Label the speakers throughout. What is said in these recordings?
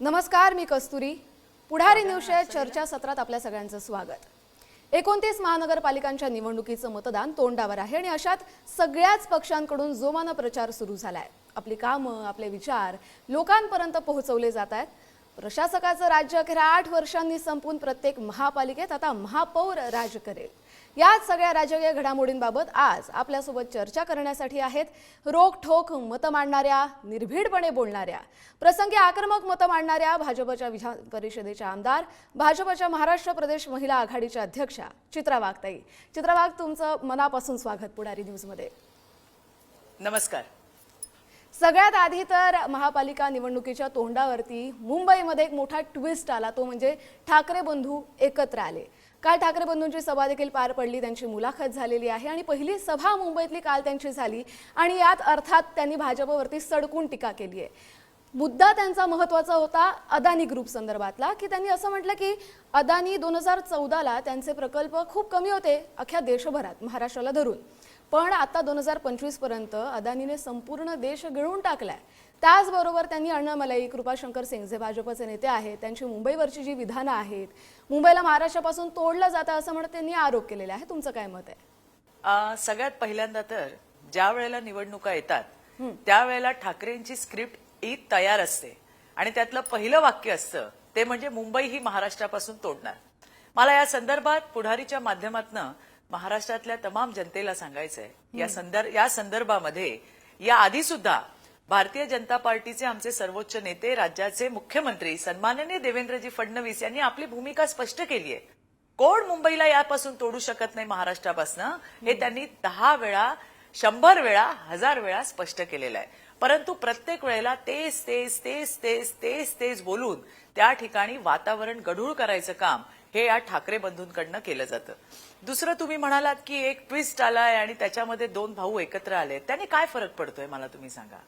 Speaker 1: नमस्कार, मी कस्तुरी. पुढारी न्यूजच्या चर्चा सत्रात आपल्या सगळ्यांचं स्वागत. 29 महानगरपालिकांच्या निवडणुकीचं मतदान तोंडावर आहे आणि अशात सगळ्याच पक्षांकडून जोमानं प्रचार सुरू झालाय. आपली कामं, आपले विचार लोकांपर्यंत पोहोचवले जात आहेत. प्रशासकाचं राज्य अखेर 8 वर्षांनी संपून प्रत्येक महापालिकेत आता महापौर राज करेल. याच सगळ्या राजकीय घडामोडींबाबत आज आपल्यासोबत चर्चा करण्यासाठी आहेत रोखठोक मतं मांडणाऱ्या, निर्भीडपणे बोलणाऱ्या, प्रसंगी आक्रमक मतं मांडणाऱ्या भाजपच्या विधान परिषदेच्या आमदार, भाजपच्या महाराष्ट्र प्रदेश महिला आघाडीच्या अध्यक्षा चित्रा वाघताई. चित्रा वाघ, तुमचं मनापासून स्वागत पुढारी न्यूजमध्ये.
Speaker 2: नमस्कार.
Speaker 1: सगळ्यात आधी तर महापालिका निवडणुकीच्या तोंडावरती मुंबईमध्ये एक मोठा ट्विस्ट आला, तो म्हणजे ठाकरे बंधू एकत्र आले. काल ठाकरे बंधूंची सभा देखील पार पडली, त्यांची मुलाखत झालेली आहे आणि पहिली सभा मुंबईतली काल त्यांची झाली आणि यात अर्थात त्यांनी भाजपवरती सडकून टीका केली आहे. मुद्दा त्यांचा महत्त्वाचा होता अदानी ग्रुप संदर्भातला, की त्यांनी असं म्हटलं की अदानी 2014ला त्यांचे प्रकल्प खूप कमी होते अख्ख्या देशभरात, महाराष्ट्राला धरून, पण आता 2025 पर्यंत अदानीने संपूर्ण देश गिळून टाकलाय. त्याचबरोबर त्यांनी अण्णामलाई, कृपाशंकर सिंग जे भाजपचे नेते आहेत, त्यांची मुंबईवरची जी विधानं आहेत, मुंबईला महाराष्ट्रापासून तोडलं जातं असं म्हणत त्यांनी आरोप केलेले आहे. तुमचं काय मत आहे?
Speaker 2: सगळ्यात पहिल्यांदा तर ज्या वेळेला निवडणुका येतात त्यावेळेला ठाकरेंची स्क्रिप्ट ही तयार असते आणि त्यातलं पहिलं वाक्य असतं ते म्हणजे मुंबई ही महाराष्ट्रापासून तोडणार. मला या संदर्भात पुढारीच्या माध्यमातून महाराष्ट्रातल्या तमाम जनतेला सांगायचंय, या संदर्भामध्ये या आधी सुद्धा भारतीय जनता पार्टीचे आमचे सर्वोच्च नेते, राज्याचे मुख्यमंत्री सन्माननीय देवेंद्रजी फडणवीस यांनी आपली भूमिका स्पष्ट केली आहे. कोण मुंबईला यापासून तोडू शकत नाही महाराष्ट्रापासून, हे त्यांनी 10 वेळा, 100 वेळा, 1000 वेळा स्पष्ट केलेलं आहे. परंतु प्रत्येक वेळेला तेच बोलून त्या ठिकाणी वातावरण गढूळ करायचं काम हे या ठाकरे बंधूंकडनं केलं जातं. दुसरं, तुम्ही म्हणालात की एक ट्विस्ट आलाय आणि त्याच्यामध्ये 2 भाऊ एकत्र आले. त्याने काय फरक पडतोय मला तुम्ही सांगा.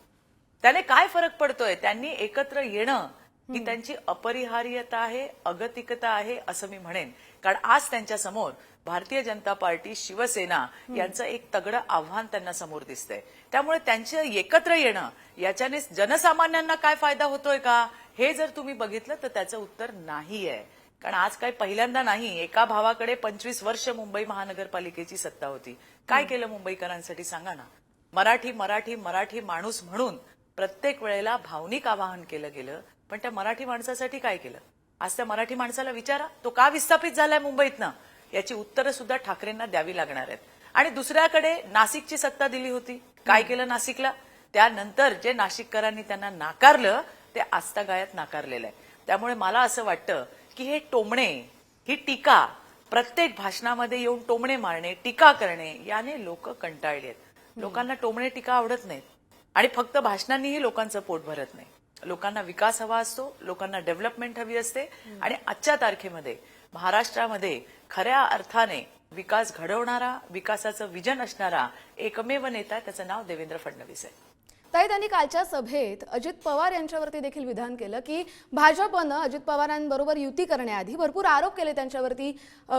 Speaker 2: त्याने काय फरक पडतोय? त्यांनी एकत्र येणं ही त्यांची अपरिहार्यता आहे, अगतिकता आहे असं मी म्हणेन. कारण आज त्यांच्या समोर भारतीय जनता पार्टी, शिवसेना यांचं एक तगडं आव्हान त्यांना समोर दिसतंय. त्यामुळे त्यांचं एकत्र येणं याच्याने जनसामान्यांना काय फायदा होतोय का, हे जर तुम्ही बघितलं तर त्याचं उत्तर नाही आहे. कारण आज काही पहिल्यांदा नाही, एका भावाकडे 25 वर्ष मुंबई महानगरपालिकेची सत्ता होती. काय केलं मुंबईकरांसाठी सांगा ना. मराठी माणूस म्हणून प्रत्येक वेळेला भावनिक आवाहन केलं गेलं, पण त्या मराठी माणसासाठी काय केलं? आज त्या मराठी माणसाला विचारा, तो का विस्थापित झालाय मुंबईतनं, याची उत्तरं सुद्धा ठाकरेंना द्यावी लागणार आहेत. आणि दुसऱ्याकडे नाशिकची सत्ता दिली होती, काय केलं नाशिकला? त्यानंतर जे नाशिककरांनी त्यांना नाकारलं ते आजतागायत नाकारलेलं आहे. त्यामुळे मला असं वाटतं की हे टोमणे, ही टीका, प्रत्येक भाषणामध्ये येऊन टोमणे मारणे, टीका करणे, याने लोक कंटाळले आहेत. लोकांना टोमणे टीका आवडत नाहीत आणि फक्त भाषणांनीही लोकांचं पोट भरत नाही. लोकांना विकास हवा असतो, लोकांना डेव्हलपमेंट हवी असते आणि आजच्या तारखेमध्ये महाराष्ट्रामध्ये खऱ्या अर्थाने विकास घडवणारा, विकासाचं विजन असणारा एकमेव नेता, त्याचं नाव देवेंद्र फडणवीस आहे.
Speaker 1: ताई, त्यांनी कालच्या सभेत अजित पवार यांच्यावरती देखील विधान केलं की भाजपनं अजित पवारांबरोबर युती करण्याआधी भरपूर आरोप केले त्यांच्यावरती,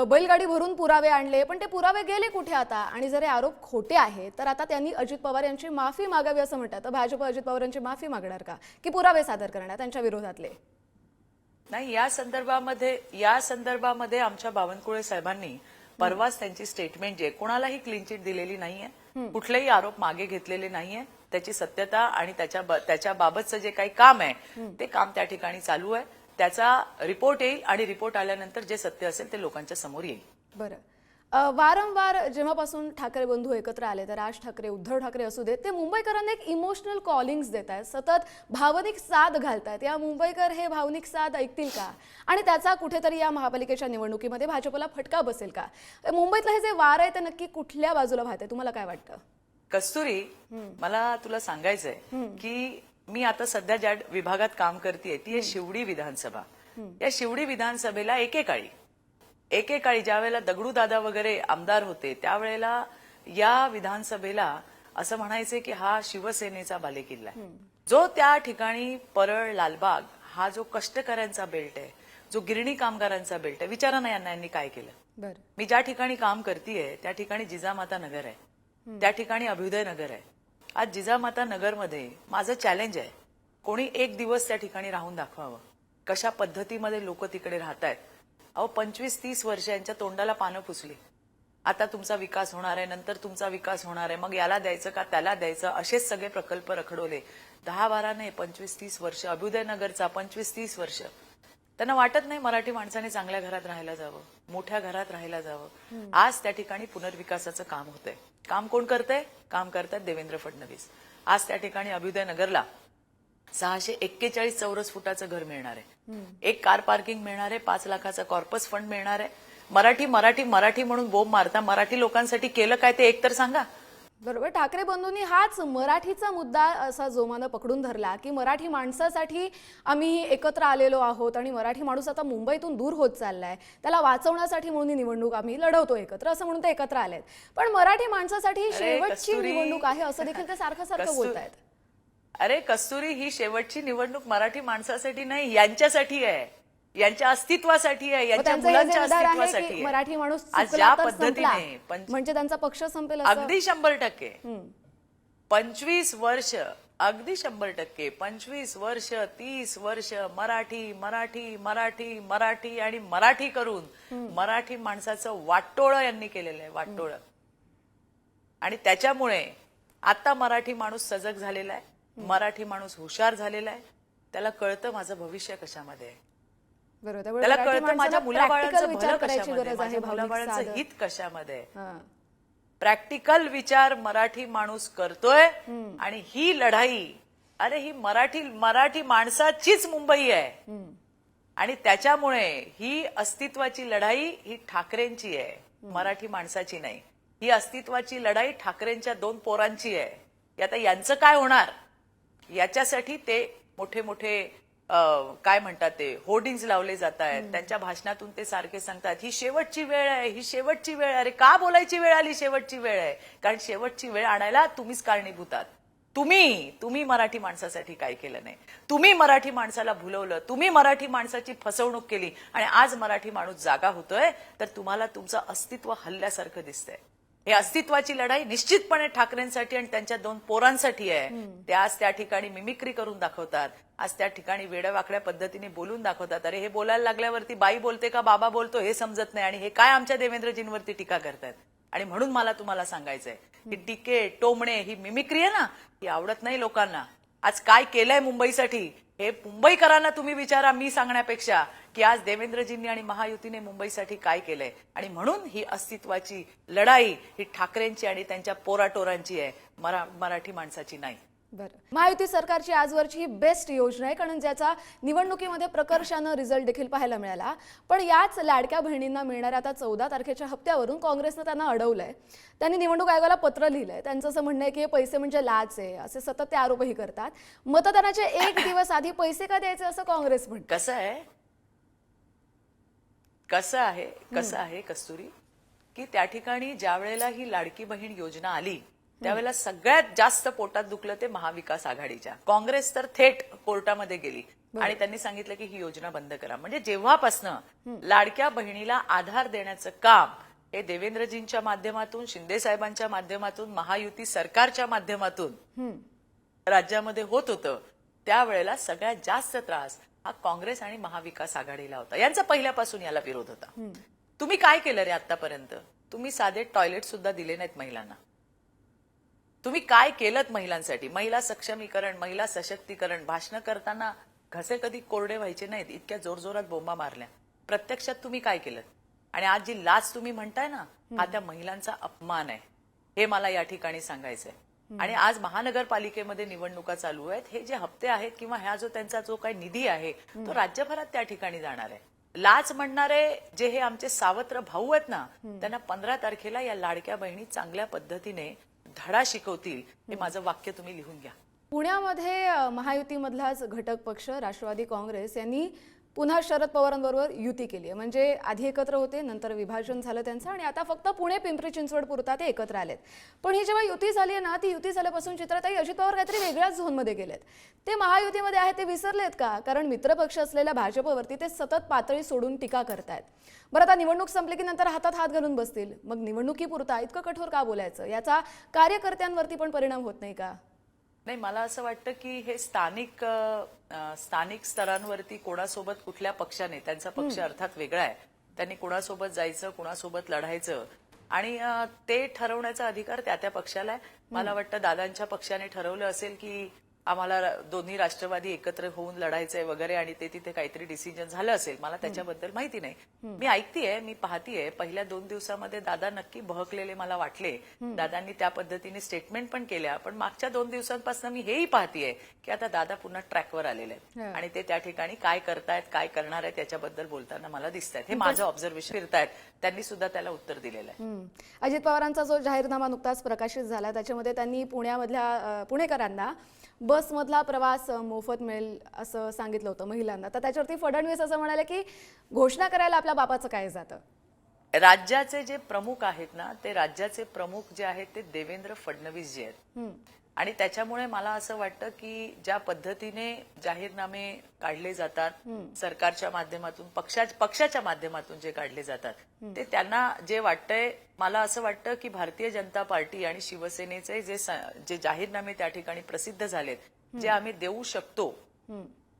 Speaker 1: बैलगाडी भरून पुरावे आणले, पण ते पुरावे गेले कुठे आता? आणि जर हे आरोप खोटे आहेत तर आता त्यांनी अजित पवार यांची माफी मागावी असं म्हणतात. तर भाजप अजित पवार यांची माफी मागणार का, की पुरावे सादर करणार त्यांच्या विरोधातले?
Speaker 2: नाही, या संदर्भामध्ये आमच्या बावनकुळे साहेबांनी परवाच त्यांची स्टेटमेंट जे कोणालाही क्लीन चिट दिलेली नाहीये, कुठलेही आरोप मागे घेतलेले नाहीये. त्याची सत्यता आणि त्याच्याबाबतचं जे काही काम आहे ते काम त्या ठिकाणी चालू आहे. त्याचा रिपोर्ट येईल आणि रिपोर्ट आल्यानंतर जे सत्य असेल ते लोकांच्या समोर येईल.
Speaker 1: बरं, वारंवार जेव्हापासून ठाकरे बंधू एकत्र आले, तर राज ठाकरे, उद्धव ठाकरे असू देत, ते मुंबईकरांना एक इमोशनल कॉलिंग्स देत आहेत, सतत भावनिक साथ घालतात. या मुंबईकर हे भावनिक साथ ऐकतील का? आणि त्याचा कुठेतरी या महापालिकेच्या निवडणुकीमध्ये भाजपला फटका बसेल का? मुंबईतलं हे जे वार आहे ते नक्की कुठल्या बाजूला वाहते, तुम्हाला काय वाटतं?
Speaker 2: कस्तुरी, मला तुला सांगायचंय की मी आता सध्या ज्या विभागात काम करतेय ती आहे शिवडी विधानसभा. या शिवडी विधानसभेला एकेकाळी ज्या वेळेला दगडूदादा वगैरे आमदार होते त्यावेळेला या विधानसभेला असं म्हणायचे की हा शिवसेनेचा बालेकिल्ला आहे. जो त्या ठिकाणी परळ, लालबाग हा जो कष्टकऱ्यांचा बेल्ट आहे, जो गिरणी कामगारांचा बेल्ट आहे, विचारा ना यांनी काय केलं. मी ज्या ठिकाणी काम करतेय त्या ठिकाणी जिजामाता नगर आहे, त्या ठिकाणी अभ्युदय नगर आहे. आज जिजामाता नगरमध्ये माझं चॅलेंज आहे, कोणी एक दिवस त्या ठिकाणी राहून दाखवावं. कशा पद्धतीमध्ये लोक तिकडे राहत आहेत. अहो 25-30 वर्ष यांच्या तोंडाला पानं पुसली. आता तुमचा विकास होणार आहे, नंतर तुमचा विकास होणार आहे, मग याला द्यायचं का त्याला द्यायचं, असेच सगळे प्रकल्प रखडवले. 10-12 नाही 25-30 वर्ष. अभ्युदय नगरचा 25-30 वर्ष. त्यांना वाटत नाही मराठी माणसाने चांगल्या घरात राहायला जावं, मोठ्या घरात राहायला जावं. आज त्या ठिकाणी पुनर्विकासाचं काम होतंय. काम कोण करतंय? काम करतात देवेंद्र फडणवीस. आज त्या ठिकाणी अभ्युदय नगरला 641 चौरस फुटाचं घर मिळणार आहे. एक कार पार्किंग मिळणार आहे. 5 लाखाचा कॉर्पस फंड मिळणार आहे. मराठी मराठी मराठी म्हणून बोंब मारता मराठी लोकांसाठी केलं काय ते एक तर सांगा.
Speaker 1: बरोबर. ठाकरे बंधूंनी हाच मराठीचा मुद्दा असा जोमानं पकडून धरला की मराठी माणसासाठी आम्ही एकत्र आलेलो आहोत आणि मराठी माणूस आता मुंबईतून दूर होत चाललाय, त्याला वाचवण्यासाठी म्हणून ही निवडणूक आम्ही लढवतो एकत्र, असं म्हणून ते एकत्र आलेत. पण मराठी माणसासाठी ही शेवटची
Speaker 2: कस्तुरी.
Speaker 1: निवडणूक आहे असं देखील ते सारखं बोलतायत.
Speaker 2: अरे कस्तुरी, ही शेवटची निवडणूक मराठी माणसासाठी नाही, यांच्यासाठी आहे, यांच्या अस्तित्वासाठी आहे, यांच्या
Speaker 1: त्यांचं हे
Speaker 2: मुलांच्या
Speaker 1: निर्धार आहे
Speaker 2: अस्तित्वासाठी
Speaker 1: की
Speaker 2: आहे.
Speaker 1: मराठी माणूस
Speaker 2: आज
Speaker 1: चुकला
Speaker 2: ज्या
Speaker 1: तर संपला,
Speaker 2: पद्धतीने
Speaker 1: म्हणजे त्यांचा पक्ष संपेल असं.
Speaker 2: अगदी 100%, 25 वर्ष, अगदी 100%, 25 वर्ष, 30 वर्ष मराठी मराठी मराठी मराठी आणि मराठी करून मराठी माणसाचं वाटोळं यांनी केलेलं आहे, वाटोळं. आणि त्याच्यामुळे आता मराठी माणूस सजग झालेला आहे, मराठी माणूस हुशार झालेला आहे. त्याला कळतं माझं भविष्य कशामध्ये आहे,
Speaker 1: बरोबर. त्यामुळे
Speaker 2: त्याला
Speaker 1: मराठी
Speaker 2: कळतं माझ्या
Speaker 1: माणसाला
Speaker 2: मुलाबाळांचं
Speaker 1: practical
Speaker 2: भलं
Speaker 1: विचार करायची
Speaker 2: कशामध्ये,
Speaker 1: गरज आहे.
Speaker 2: माझ्या
Speaker 1: भावनिक
Speaker 2: मुलाबाळांचं
Speaker 1: साधं.
Speaker 2: हित कशामध्ये आहे.
Speaker 1: हां.
Speaker 2: प्रॅक्टिकल विचार मराठी माणूस करतोय. आणि ही लढाई, अरे ही मराठी माणसाचीच मुंबई आहे. आणि त्याच्यामुळे ही अस्तित्वाची लढाई ही ठाकरेंची आहे, मराठी माणसाची नाही. ही अस्तित्वाची लढाई ठाकरेंच्या 2 पोरांची आहे. आता यांचं काय होणार याच्यासाठी ते मोठे मोठे काय म्हणतात ते होर्डिंग्स लावले जात आहेत. त्यांच्या भाषणातून ते सारखे सांगतात ही शेवटची वेळ आहे, ही शेवटची वेळ आहे. अरे का बोलायची वेळ आली शेवटची वेळ आहे? कारण शेवटची वेळ आणायला तुम्हीच कारणीभूत आहात. तुम्ही मराठी माणसासाठी काय केलं नाही, तुम्ही मराठी माणसाला भुलवलं, तुम्ही मराठी माणसाची फसवणूक केली आणि आज मराठी माणूस जागा होतोय तर तुम्हाला तुमचं अस्तित्व हल्ल्यासारखं दिसतंय. हे अस्तित्वाची लढाई निश्चितपणे ठाकरेंसाठी आणि त्यांच्या 2 पोरांसाठी आहे. ते आज त्या ठिकाणी मिमिक्री करून दाखवतात, आज त्या ठिकाणी वेड्यावाकड्या पद्धतीने बोलून दाखवतात. अरे हे बोलायला लागल्यावरती बाई बोलते का बाबा बोलतो हे समजत नाही आणि हे काय आमच्या देवेंद्रजींवरती टीका करतायत. आणि म्हणून मला तुम्हाला सांगायचंय की टीके टोमणे ही मिमिक्री आहे ना, ही आवडत नाही लोकांना. आज काय केलंय मुंबईसाठी हे मुंबईकरांना तुम्ही विचारा, मी सांगण्यापेक्षा, की आज देवेंद्रजींनी आणि महायुतीने मुंबईसाठी काय केलंय. आणि म्हणून ही अस्तित्वाची लढाई ही ठाकरेंची आणि त्यांच्या पोराटोरांची आहे, मराठी माणसाची नाही.
Speaker 1: बरं. महायुती सरकारची आजवरची ही बेस्ट योजना आहे, कारण ज्याचा निवडणुकीमध्ये प्रकर्षानं रिझल्ट देखील पाहायला मिळाला. पण याच लाडक्या बहिणींना मिळणाऱ्या आता 14 तारखेच्या हप्त्यावरून काँग्रेसनं त्यांना अडवलंय. त्यांनी निवडणूक आयोगाला पत्र लिहिलंय. त्यांचं असं म्हणणं आहे की हे पैसे म्हणजे लाच आहे, असे सतत ते आरोपही करतात. मतदानाचे 1 दिवस आधी पैसे का द्यायचे असं काँग्रेस म्हणतं.
Speaker 2: कसं आहे कस्तुरी, की त्या ठिकाणी ज्या वेळेला ही लाडकी बहीण योजना आली त्यावेळेला सगळ्यात जास्त पोटात दुखलं ते महाविकास आघाडीच्या. काँग्रेस तर थेट कोर्टामध्ये गेली आणि त्यांनी सांगितलं की ही योजना बंद करा. म्हणजे जेव्हापासनं लाडक्या बहिणीला आधार देण्याचं काम हे देवेंद्रजींच्या माध्यमातून, शिंदे साहेबांच्या माध्यमातून, महायुती सरकारच्या माध्यमातून राज्यामध्ये होत होतं, त्यावेळेला सगळ्यात जास्त त्रास हा काँग्रेस आणि महाविकास आघाडीला होता. यांचा पहिल्यापासून याला विरोध होता. तुम्ही काय केलं रे आतापर्यंत? तुम्ही साधे टॉयलेट सुद्धा दिले नाहीत महिलांना. तुम्ही काय केलं महिलांसाठी? महिला सक्षमीकरण, महिला सशक्तीकरण, भाषण करताना घसे कधी कोरडे व्हायचे नाहीत, इतक्या जोरजोरात बोंबा मारल्या. प्रत्यक्षात तुम्ही काय केलं? आणि आज जी लाच तुम्ही म्हणताय ना, हा त्या महिलांचा अपमान आहे, हे मला या ठिकाणी सांगायचंय. आणि आज महानगरपालिकेमध्ये निवडणुका चालू आहेत. हे जे हप्ते आहेत किंवा ह्या जो त्यांचा जो काही निधी आहे तो राज्यभरात त्या ठिकाणी जाणार आहे. लाच म्हणणारे जे हे आमचे सावत्र भाऊ आहेत ना, त्यांना 15 तारखेला या लाडक्या बहिणी चांगल्या पद्धतीने धडा शिकवतील, हे माझं वाक्य तुम्ही लिहून घ्या.
Speaker 1: पुण्यामध्ये महायुतीमधलाच घटक पक्ष राष्ट्रवादी काँग्रेस यांनी पुन्हा शरद पवारांबरोबर युती केली आहे. म्हणजे आधी एकत्र होते, नंतर विभाजन झालं त्यांचं आणि आता फक्त पुणे पिंपरी चिंचवड पुरता ते एकत्र आलेत. पण ही जेव्हा युती झाली आहे ना, ती युती झाल्यापासून चित्रताई अजित पवार काहीतरी वेगळ्याच झोनमध्ये गेलेत. ते महायुतीमध्ये आहेत ते विसरलेत का? कारण मित्रपक्ष असलेल्या भाजपवरती ते सतत पातळी सोडून टीका करतायत. बरं, आता निवडणूक संपली की नंतर हातात हात घालून बसतील. मग निवडणुकीपुरता इतकं कठोर का बोलायचं? याचा कार्यकर्त्यांवरती पण परिणाम होत नाही का?
Speaker 2: नाही, मला असं वाटतं की हे स्थानिक स्तरांवरती कोणासोबत कुठल्या पक्षाने, त्यांचा पक्ष अर्थात वेगळा आहे, त्यांनी कोणासोबत जायचं, कोणासोबत लढायचं आणि ते ठरवण्याचा अधिकार त्या त्या पक्षाला आहे. मला वाटतं दादांच्या पक्षाने ठरवलं असेल की आम्हाला दोन्ही राष्ट्रवादी एकत्र होऊन लढायचंय वगैरे आणि ते तिथे काहीतरी डिसिजन झालं असेल. मला त्याच्याबद्दल माहिती नाही. मी ऐकतेय, मी पाहतीये. पहिल्या 2 दिवसामध्ये दादा नक्की बहकलेले मला वाटले. दादांनी त्या पद्धतीने स्टेटमेंट पण केल्या. पण मागच्या 2 दिवसांपासून मी हेही पाहतीये की आता दादा पुन्हा ट्रॅकवर आलेले आहेत आणि ते त्या ठिकाणी काय करतायत, काय करणार आहेत याच्याबद्दल बोलताना मला दिसत आहेत. हे माझं ऑब्झर्वेशन फिरतायत. त्यांनी सुद्धा त्याला उत्तर दिलेलं आहे.
Speaker 1: अजित पवारांचा जो जाहीरनामा नुकताच प्रकाशित झाला त्याच्यामध्ये त्यांनी पुण्यामधल्या पुणेकरांना बसमधला प्रवास मोफत मिळेल असं सांगितलं होतं महिलांना. तर त्याच्यावरती फडणवीस असं म्हणाले की घोषणा करायला आपल्या बापाचं काय जातं.
Speaker 2: राज्याचे जे प्रमुख आहेत ना, ते राज्याचे प्रमुख जे आहेत ते देवेंद्र फडणवीस जे आहेत. आणि त्याच्यामुळे मला असं वाटतं की ज्या पद्धतीने जाहीरनामे काढले जातात सरकारच्या माध्यमातून, पक्षाच्या माध्यमातून जे काढले जातात, ते त्यांना जे वाटतंय, मला असं वाटतं की भारतीय जनता पार्टी आणि शिवसेनेचे जे जाहीरनामे त्या ठिकाणी प्रसिद्ध झालेत, जे आम्ही देऊ शकतो,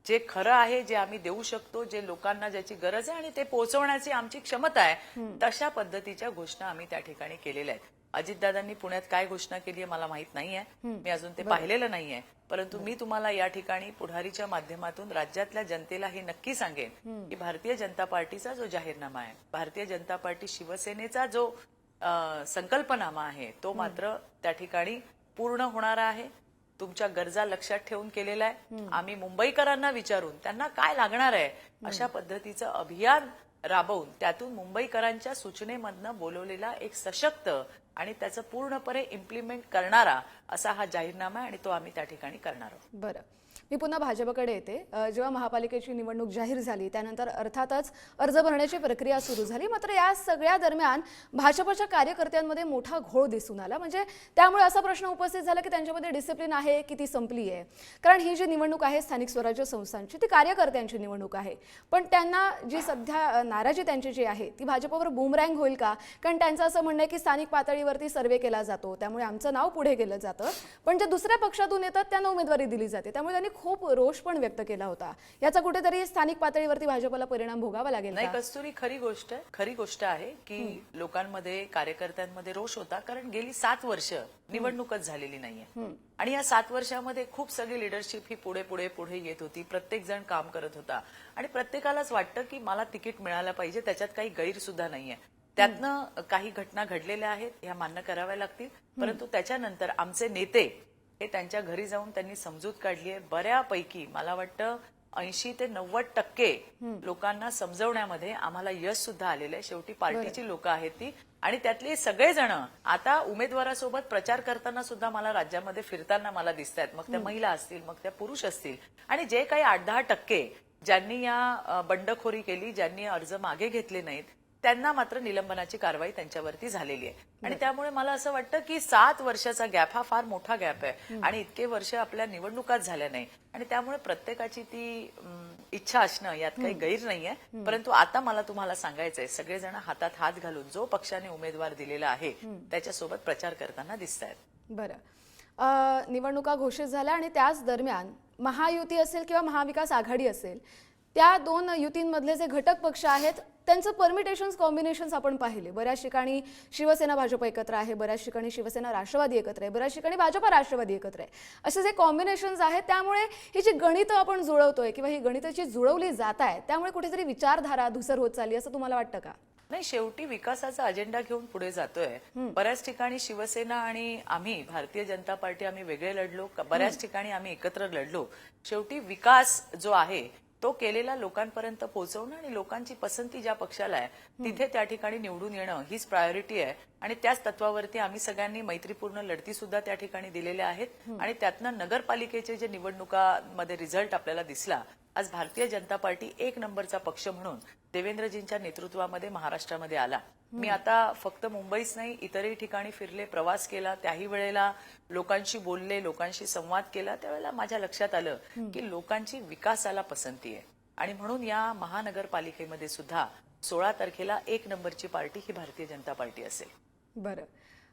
Speaker 2: जे खरं आहे, जे आम्ही देऊ शकतो, जे लोकांना ज्याची गरज आहे आणि ते पोहोचवण्याची आमची क्षमता आहे, तशा पद्धतीच्या घोषणा आम्ही त्या ठिकाणी केलेल्या आहेत. अजितदादांनी पुण्यात काय घोषणा केली आहे मला माहित नाहीये, मी अजून ते पाहिलेलं नाहीये. परंतु मी तुम्हाला या ठिकाणी पुढारीच्या माध्यमातून राज्यातल्या जनतेला हे नक्की सांगेन की भारतीय जनता पार्टीचा जो जाहीरनामा आहे, भारतीय जनता पार्टी शिवसेनेचा जो संकल्पनामा आहे, तो मात्र त्या ठिकाणी पूर्ण होणारा आहे. तुमच्या गरजा लक्षात ठेवून केलेला आहे. आम्ही मुंबईकरांना विचारून त्यांना काय लागणार आहे अशा पद्धतीचं अभियान राबवून त्यातून मुंबईकरांच्या सूचनेमधनं बोलवलेला एक सशक्त आणि त्याचं पूर्णपणे इम्प्लिमेंट करणारा असा हा जाहीरनामा आहे आणि तो आम्ही त्या ठिकाणी करणार आहोत.
Speaker 1: बरं, मी पुन्हा भाजपकडे येते. जेव्हा महापालिकेची निवडणूक जाहीर झाली त्यानंतर अर्थातच अर्ज भरण्याची प्रक्रिया सुरू झाली. मात्र या सगळ्या दरम्यान भाजपच्या कार्यकर्त्यांमध्ये मोठा घोळ दिसून आला. म्हणजे त्यामुळे असा प्रश्न उपस्थित झाला की त्यांच्यामध्ये डिसिप्लिन आहे की ती संपली आहे. कारण ही जी निवडणूक आहे स्थानिक स्वराज्य संस्थांची, ती कार्यकर्त्यांची निवडणूक आहे. पण त्यांना जी सध्या नाराजी त्यांची जी आहे ती भाजपवर बूमरँग होईल का? कारण त्यांचं असं म्हणणं आहे की स्थानिक पातळीवरती सर्वे केला जातो, त्यामुळे आमचं नाव पुढे केलं जातं, पण जे दुसऱ्या पक्षातून येतात त्यांना उमेदवारी दिली जाते. त्यामुळे त्यांनी खूप रोष पण व्यक्त केला होता. याचा कुठेतरी स्थानिक पातळीवरती भाजपला परिणाम भोगावा लागेल.
Speaker 2: नाही कस्तुरी, खरी गोष्ट आहे की लोकांमध्ये, कार्यकर्त्यांमध्ये रोष होता. कारण गेली 7 वर्ष निवडणूकच झालेली नाहीये आणि या 7 वर्षामध्ये खूप सगळी लिडरशिप ही पुढे पुढे पुढे येत होती. प्रत्येक जण काम करत होता आणि प्रत्येकालाच वाटतं की मला तिकीट मिळालं पाहिजे, त्याच्यात काही गैर सुद्धा नाहीये. त्यातनं काही घटना घडलेल्या आहेत, ह्या मान्य कराव्या लागतील. परंतु त्याच्यानंतर आमचे नेते हे त्यांच्या घरी जाऊन त्यांनी समजूत काढली आहे. बऱ्यापैकी मला वाटतं 80 ते 90% लोकांना समजवण्यामध्ये आम्हाला यश सुद्धा आलेलं आहे. शेवटी पार्टीची लोक आहेत ती आणि त्यातले सगळेजण आता उमेदवारासोबत प्रचार करताना सुद्धा मला राज्यामध्ये फिरताना मला दिसत आहेत. मग त्या महिला असतील, मग त्या पुरुष असतील आणि जे काही 8-10% ज्यांनी या बंडखोरी केली, ज्यांनी अर्ज मागे घेतले नाहीत, त्यांना मात्र निलंबनाची कारवाई त्यांच्यावरती झालेली आहे. आणि त्यामुळे मला असं वाटतं की 7 वर्षाचा गॅप हा फार मोठा गॅप आहे आणि इतके वर्ष आपल्या निवडणुकाच झाल्या नाही आणि त्यामुळे प्रत्येकाची ती इच्छा असणं यात काही गैर नाहीये. परंतु आता मला तुम्हाला सांगायचंय, सगळेजण हातात हात घालून जो पक्षाने उमेदवार दिलेला आहे त्याच्यासोबत प्रचार करताना दिसत आहेत.
Speaker 1: बरं, निवडणुका घोषित झाल्या आणि त्याच दरम्यान महायुती असेल किंवा महाविकास आघाडी असेल, त्या 2 युतींमधले जे घटक पक्ष आहेत त्यांचं परमिटेशन्स, कॉम्बिनेशन्स आपण पाहिले. बऱ्याच ठिकाणी शिवसेना भाजप एकत्र आहे, बऱ्याच ठिकाणी शिवसेना राष्ट्रवादी एकत्र आहे, बऱ्याच ठिकाणी भाजप राष्ट्रवादी एकत्र आहे. असे जे कॉम्बिनेशन्स आहेत त्यामुळे ही जी गणितं आपण जुळवतोय किंवा ही गणितं जी जुळवली जात आहेत त्यामुळे कुठेतरी विचारधारा धुसर होत चालली असं तुम्हाला वाटतं का?
Speaker 2: नाही, शेवटी विकासाचा अजेंडा घेऊन पुढे जातोय. बऱ्याच ठिकाणी शिवसेना आणि आम्ही भारतीय जनता पार्टी आम्ही वेगळे लढलो, बऱ्याच ठिकाणी आम्ही एकत्र लढलो. शेवटी विकास जो आहे तो केलेला लोकांपर्यंत पोहोचवणं आणि लोकांची पसंती ज्या पक्षाला आहे तिथे त्या ठिकाणी निवडून येणं हीच प्रायोरिटी आहे आणि त्याच तत्वावरती आम्ही सगळ्यांनी मैत्रीपूर्ण लढती सुद्धा त्या ठिकाणी दिलेल्या आहेत आणि त्यातनं नगरपालिकेचे जे निवडणुकामध्ये रिझल्ट आपल्याला दिसला, आज भारतीय जनता पार्टी 1 नंबरचा पक्ष म्हणून देवेंद्रजींच्या नेतृत्वामध्ये महाराष्ट्रामध्ये आला. मी आता फक्त मुंबईच नाही, इतरही ठिकाणी फिरले, प्रवास केला, त्याही वेळेला लोकांशी बोलले, लोकांशी संवाद केला. त्यावेळेला माझ्या लक्षात आलं की लोकांची विकासाला पसंती आहे आणि म्हणून या महानगरपालिकेमध्ये सुद्धा 16 तारखेला 1 नंबरची पार्टी ही भारतीय जनता पार्टी असेल.
Speaker 1: बरं,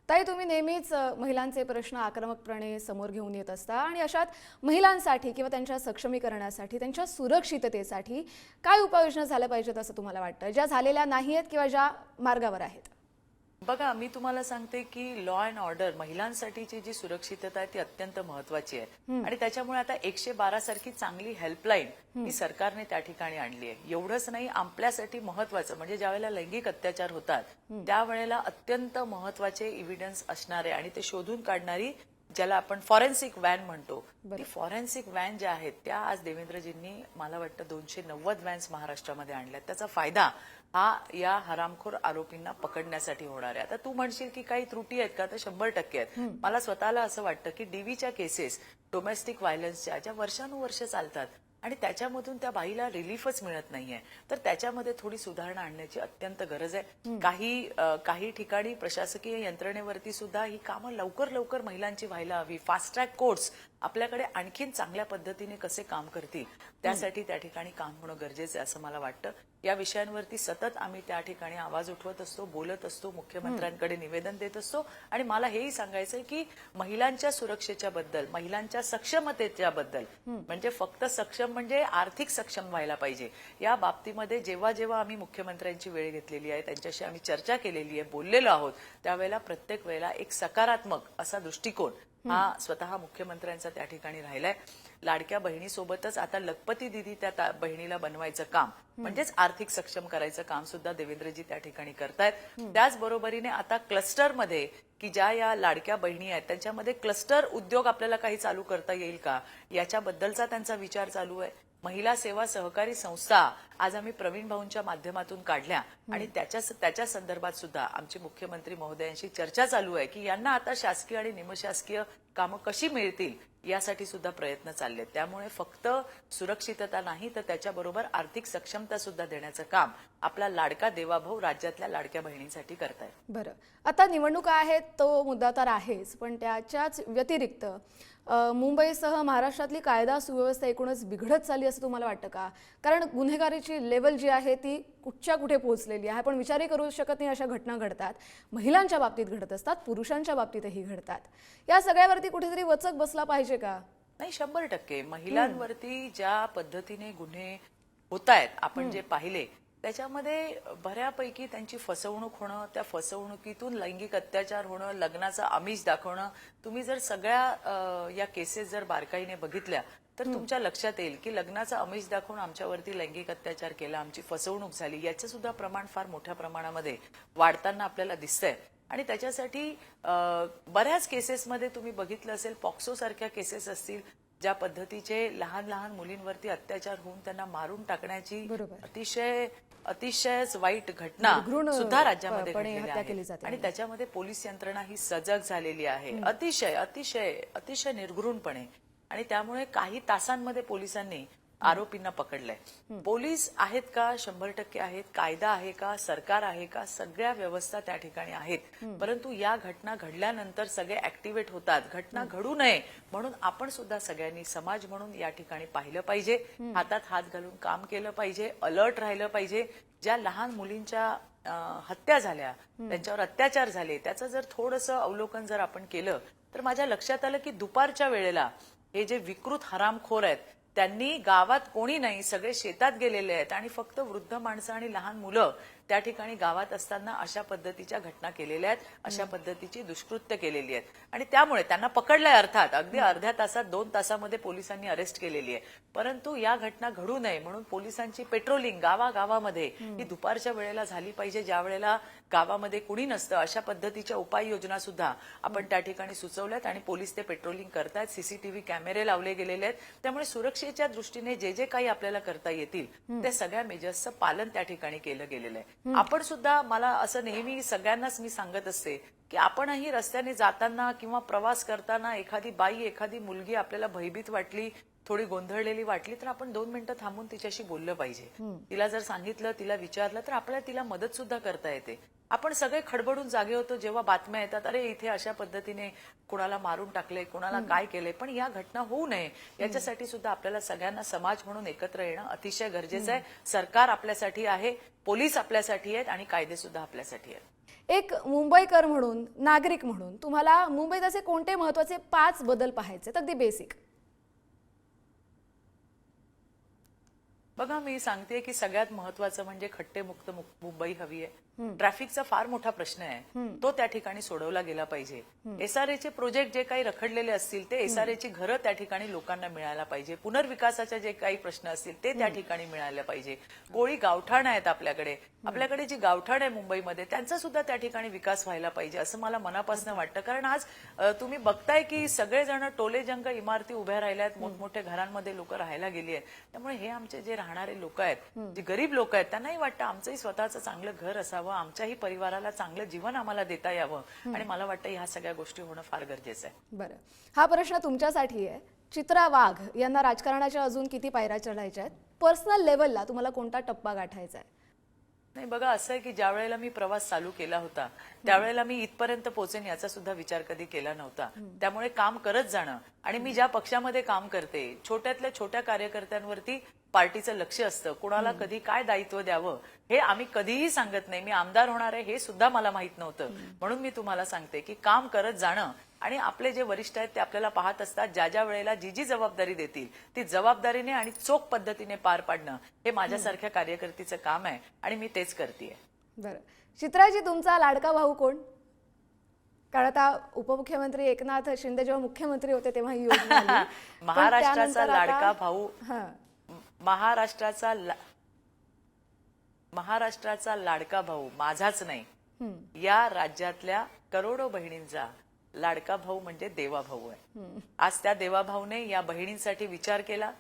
Speaker 1: ताई, तुम्ही नेहमीच महिलांचे प्रश्न आक्रमकपणे समोर घेऊन येत असता आणि अशात महिलांसाठी किंवा त्यांच्या सक्षमीकरणासाठी, त्यांच्या सुरक्षिततेसाठी काय उपाययोजना झाल्या पाहिजेत असं तुम्हाला वाटतं, ज्या झालेल्या नाही आहेत किंवा ज्या मार्गावर आहेत?
Speaker 2: बघा, मी तुम्हाला सांगते की लॉ अँड ऑर्डर महिलांसाठीची जी सुरक्षितता आहे ती अत्यंत महत्वाची आहे आणि त्याच्यामुळे आता 112 सारखी चांगली हेल्पलाईन ही सरकारने त्या ठिकाणी आणली आहे. एवढंच नाही, आपल्यासाठी महत्वाचं म्हणजे ज्यावेळेला लैंगिक अत्याचार होतात त्यावेळेला अत्यंत महत्वाचे इव्हिडन्स असणारे आणि ते शोधून काढणारी, ज्याला आपण फॉरेन्सिक व्हॅन म्हणतो, ती फॉरेन्सिक व्हॅन ज्या आहेत त्या आज देवेंद्रजींनी मला वाटतं 290 व्हॅन्स महाराष्ट्रामध्ये आणल्यात. त्याचा फायदा हा या हरामखोर आरोपींना पकडण्यासाठी होणार आहे. आता तू म्हणशील की काही त्रुटी आहेत का, तर 100% आहेत. मला स्वतःला असं वाटतं की डीव्हीच्या केसेस, डोमेस्टिक व्हायलन्सच्या, ज्या वर्षानुवर्ष चालतात आणि त्याच्यामधून त्या बाईला रिलीफच मिळत नाहीये, तर त्याच्यामध्ये थोडी सुधारणा आणण्याची अत्यंत गरज आहे. काही ठिकाणी प्रशासकीय यंत्रणेवरती सुद्धा ही कामं लवकर लवकर महिलांची व्हायला हवी. फास्ट ट्रॅक कोर्ट्स आपल्याकडे आणखीन चांगल्या पद्धतीने कसे काम करतील त्यासाठी त्या ठिकाणी काम होणं गरजेचं आहे असं मला वाटतं. या विषयांवरती सतत आम्ही त्या ठिकाणी आवाज उठवत असतो, बोलत असतो, मुख्यमंत्र्यांकडे निवेदन देत असतो आणि मला हेही सांगायचंय की महिलांच्या सुरक्षेच्या बद्दल, महिलांच्या सक्षमतेच्या बद्दल, म्हणजे फक्त सक्षम म्हणजे आर्थिक सक्षम व्हायला पाहिजे, या बाबतीमध्ये जेव्हा जेव्हा आम्ही मुख्यमंत्र्यांची वेळ घेतलेली आहे, त्यांच्याशी आम्ही चर्चा केलेली आहे, बोललेलो आहोत, त्यावेळेला प्रत्येक वेळेला एक सकारात्मक असा दृष्टिकोन हा स्वतः मुख्यमंत्र्यांचा त्या ठिकाणी राहिलाय. लाडक्या बहिणीसोबतच आता लखपती दिदी त्या बहिणीला बनवायचं काम म्हणजेच आर्थिक सक्षम करायचं काम सुद्धा देवेंद्रजी त्या ठिकाणी करतायत. त्याचबरोबरीने आता क्लस्टरमध्ये की ज्या या लाडक्या बहिणी आहेत त्यांच्यामध्ये क्लस्टर उद्योग आपल्याला काही चालू करता येईल का याच्याबद्दलचा त्यांचा विचार चालू आहे. महिला सेवा सहकारी संस्था आज आम्ही प्रवीण भाऊंच्या माध्यमातून काढल्या आणि त्याच्या संदर्भात सुद्धा आमचे मुख्यमंत्री महोदयांशी चर्चा चालू आहे की यांना आता शासकीय आणि निमशासकीय कामं कशी मिळतील यासाठी सुद्धा प्रयत्न चाललेत. त्यामुळे फक्त सुरक्षितता नाही तर त्याच्याबरोबर आर्थिक सक्षमता सुद्धा देण्याचं काम आपला लाडका देवाभाऊ राज्यातल्या लाडक्या बहिणींसाठी करतायत.
Speaker 1: बरं, आता निवडणुका आहेत तो मुद्दा तर आहेच, पण त्याच्याच व्यतिरिक्त मुंबईसह महाराष्ट्रातली कायदा सुव्यवस्था एकूणच बिघडत चालली असं तुम्हाला वाटतं का? कारण गुन्हेगारीची लेवल जी आहे ती कुठच्या कुठे पोहोचलेली आहे. आपण विचारही करू शकत नाही अशा घटना घडतात. महिलांच्या बाबतीत घडत असतात, पुरुषांच्या बाबतीतही घडतात. या सगळ्यावरती कुठेतरी वचक बसला पाहिजे का?
Speaker 2: नाही, 100%. महिलांवरती ज्या पद्धतीने गुन्हे होत आहेत आपण जे पाहिले त्याच्यामध्ये बऱ्यापैकी त्यांची फसवणूक होणं, त्या फसवणुकीतून लैंगिक अत्याचार होणं, लग्नाचं आमिष दाखवणं. तुम्ही जर सगळ्या या केसेस जर बारकाईने बघितल्या तर तुमच्या लक्षात येईल की लग्नाचा आमिष दाखवून आमच्यावरती लैंगिक अत्याचार केला, आमची फसवणूक झाली, याचं सुद्धा प्रमाण फार मोठ्या प्रमाणामध्ये वाढताना आपल्याला दिसतंय. आणि त्याच्यासाठी बऱ्याच केसेसमध्ये तुम्ही बघितलं असेल, पॉक्सो सारख्या केसेस असतील, ज्या पद्धतीचे लहान लहान मुलींवरती अत्याचार होऊन त्यांना मारून टाकण्याची अतिशयच वाईट घटना सुद्धा राज्यामध्ये घडलेल्या आहेत आणि त्याच्यामध्ये पोलीस यंत्रणा ही सजग झालेली आहे अतिशय अतिशय अतिशय निर्घृणपणे. आणि त्यामुळे काही तासांमध्ये पोलिसांनी आरोपींना पकडलंय. पोलीस आहेत का? 100% आहेत. कायदा आहे का? सरकार आहे का? सगळ्या व्यवस्था त्या ठिकाणी आहेत. परंतु या घटना घडल्यानंतर सगळे ऍक्टिव्हेट होतात. घटना घडू नये म्हणून आपण सुद्धा सगळ्यांनी समाज म्हणून या ठिकाणी पाहिलं पाहिजे, हातात हात घालून काम केलं पाहिजे, अलर्ट राहिलं पाहिजे. ज्या लहान मुलींच्या हत्या झाल्या, त्यांच्यावर अत्याचार झाले, त्याचं जर थोडंसं अवलोकन जर आपण केलं तर माझ्या लक्षात आलं की दुपारच्या वेळेला हे जे विकृत हरामखोर आहेत त्यांनी गावात कोणी नाही, सगळे शेतात गेलेले आहेत आणि फक्त वृद्ध माणसं आणि लहान मुलं त्या ठिकाणी गावात असताना अशा पद्धतीच्या घटना केलेल्या आहेत, अशा पद्धतीची दुष्कृत्य केलेली आहेत. आणि त्यामुळे त्यांना पकडलंय, अर्थात अगदी अर्ध्या तासात 2 तासामध्ये पोलिसांनी अरेस्ट केलेली आहे. परंतु या घटना घडू नये म्हणून पोलिसांची पेट्रोलिंग गावागावामध्ये ही दुपारच्या वेळेला झाली पाहिजे, ज्या वेळेला गावामध्ये कुणी नसतं. अशा पद्धतीच्या उपाययोजना सुद्धा आपण त्या ठिकाणी सुचवल्यात आणि पोलीस ते पेट्रोलिंग करतायत. सीसीटीव्ही कॅमेरे लावले गेलेले आहेत. त्यामुळे सुरक्षेच्या दृष्टीने जे जे काही आपल्याला करता येतील त्या सगळ्या मेजर्सचं पालन त्या ठिकाणी केलं गेलेलं आहे. आपण सुद्धा, मला असं नेहमी सगळ्यांनाच मी सांगत असते की आपणही रस्त्याने जाताना किंवा प्रवास करताना एखादी बाई, एखादी मुलगी आपल्याला भयभीत वाटली, थोडी गोंधळलेली वाटली तर आपण 2 मिनिटं थांबून तिच्याशी बोललं पाहिजे. तिला जर सांगितलं, तिला विचारलं तर आपल्याला तिला मदत सुद्धा करता येते. आपण सगळे खडबडून जागे होतो जेव्हा बातम्या येतात, अरे इथे अशा पद्धतीने कुणाला मारून टाकले, कुणाला काय केले. पण या घटना होऊ नये याच्यासाठी सुद्धा आपल्याला सगळ्यांना समाज म्हणून एकत्र येणं अतिशय गरजेचं आहे. सरकार आपल्यासाठी आहे, पोलीस आपल्यासाठी आहेत आणि कायदे सुद्धा आपल्यासाठी आहेत.
Speaker 1: एक मुंबईकर म्हणून, नागरिक म्हणून तुम्हाला मुंबईत असे कोणते महत्त्वाचे 5 बदल पाहायचे अगदी बेसिक?
Speaker 2: बघा, मी सांगते की सगळ्यात महत्वाचं म्हणजे खट्टेमुक्त मुंबई हवी आहे. ट्रॅफिकचा फार मोठा प्रश्न आहे, तो त्या ठिकाणी सोडवला गेला पाहिजे. एसआरएचे प्रोजेक्ट जे काही रखडलेले असतील ते एसआरएची घरं त्या ठिकाणी लोकांना मिळायला पाहिजे. पुनर्विकासाचे जे काही प्रश्न असतील ते त्या ठिकाणी मिळायला पाहिजे. कोळी गावठाण आहेत आपल्याकडे जी गावठाण आहे मुंबईमध्ये, त्यांचा सुद्धा त्या ठिकाणी विकास व्हायला पाहिजे असं मला मनापासून वाटतं. कारण आज तुम्ही बघताय की सगळेजण टोलेजंग इमारती उभ्या राहिल्या आहेत, मोठमोठ्या घरांमध्ये लोक राहायला गेली आहेत. त्यामुळे हे आमचे जे राहणारे लोक आहेत, जे गरीब लोक आहेत, त्यांनाही वाटतं आमचंही स्वतःचं चांगलं घर असावं, आमच्याही परिवाराला चांगलं जीवन आम्हाला देता यावं. आणि मला वाटतं ह्या सगळ्या गोष्टी होणं फार गरजेचं आहे.
Speaker 1: बरं, हा प्रश्न तुमच्यासाठी आहे. चित्रा वाघ यांना राजकारणाच्या अजून किती पायऱ्या चढायच्या आहेत? पर्सनल लेवलला तुम्हाला कोणता टप्पा गाठायचा आहे?
Speaker 2: नाही, बघा, असं आहे की ज्या वेळेला मी प्रवास चालू केला होता त्यावेळेला मी इथपर्यंत पोहोचेन याचा सुद्धा विचार कधी केला नव्हता. त्यामुळे काम करत जाणं, आणि मी ज्या पक्षामध्ये काम करते, छोट्यातल्या छोट्या कार्यकर्त्यांवरती पार्टीचं लक्ष असतं. कोणाला कधी काय दायित्व द्यावं हे आम्ही कधीही सांगत नाही. मी आमदार होणार आहे हे सुद्धा मला माहित नव्हतं. म्हणून मी तुम्हाला सांगते की काम करत जाणं, आणि आपले जे वरिष्ठ आहेत ते आपल्याला पाहत असतात. ज्या वेळेला जी जबाबदारी देतील ती जबाबदारीने आणि चोख पद्धतीने पार पाडणं हे माझ्यासारख्या कार्यकर्तीचं काम आहे, आणि मी तेच करतेय.
Speaker 1: बरं, चित्राजी, तुमचा लाडका भाऊ कोण? कारण आता उपमुख्यमंत्री एकनाथ शिंदे जेव्हा मुख्यमंत्री होते तेव्हा ही योजना आली. पण
Speaker 2: महाराष्ट्राचा
Speaker 1: त्यानंतर आता-
Speaker 2: लाडका भाऊ,
Speaker 1: हां.
Speaker 2: महाराष्ट्राचा लाडका भाऊ माझाच नाही, या राज्यातल्या करोडो बहिणींचा लाडका भाऊ म्हणजे देवाभाऊ आहे. आज त्या देवाभाऊने या बहिणींसाठी विचार केला.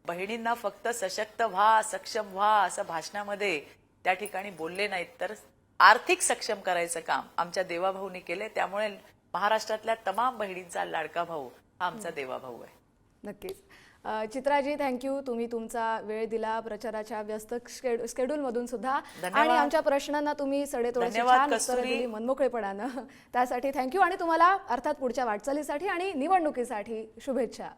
Speaker 2: बहिणींना फक्त सशक्त व्हा, सक्षम व्हा असं भाषणामध्ये त्या ठिकाणी बोलले नाहीत, तर आर्थिक सक्षम करायचं काम आमच्या देवाभाऊनी केले. त्यामुळे महाराष्ट्रातल्या तमाम बहिणींचा लाडका भाऊ हा आमचा देवाभाऊ आहे.
Speaker 1: नक्कीच. चित्राजी, थँक्यू. तुम्ही तुमचा वेळ दिला प्रचाराच्या व्यस्त शेड्यूलमधून सुद्धा,
Speaker 2: धन्यवाद.
Speaker 1: आणि आमच्या प्रश्नांना तुम्ही सडेतोड
Speaker 2: धन्यवाद,
Speaker 1: छान उत्तरं
Speaker 2: कस्तुरी.
Speaker 1: दिली मनमोकळेपणानं. त्यासाठी थँक्यू, आणि तुम्हाला अर्थात पुढच्या वाटचालीसाठी आणि निवडणुकीसाठी शुभेच्छा.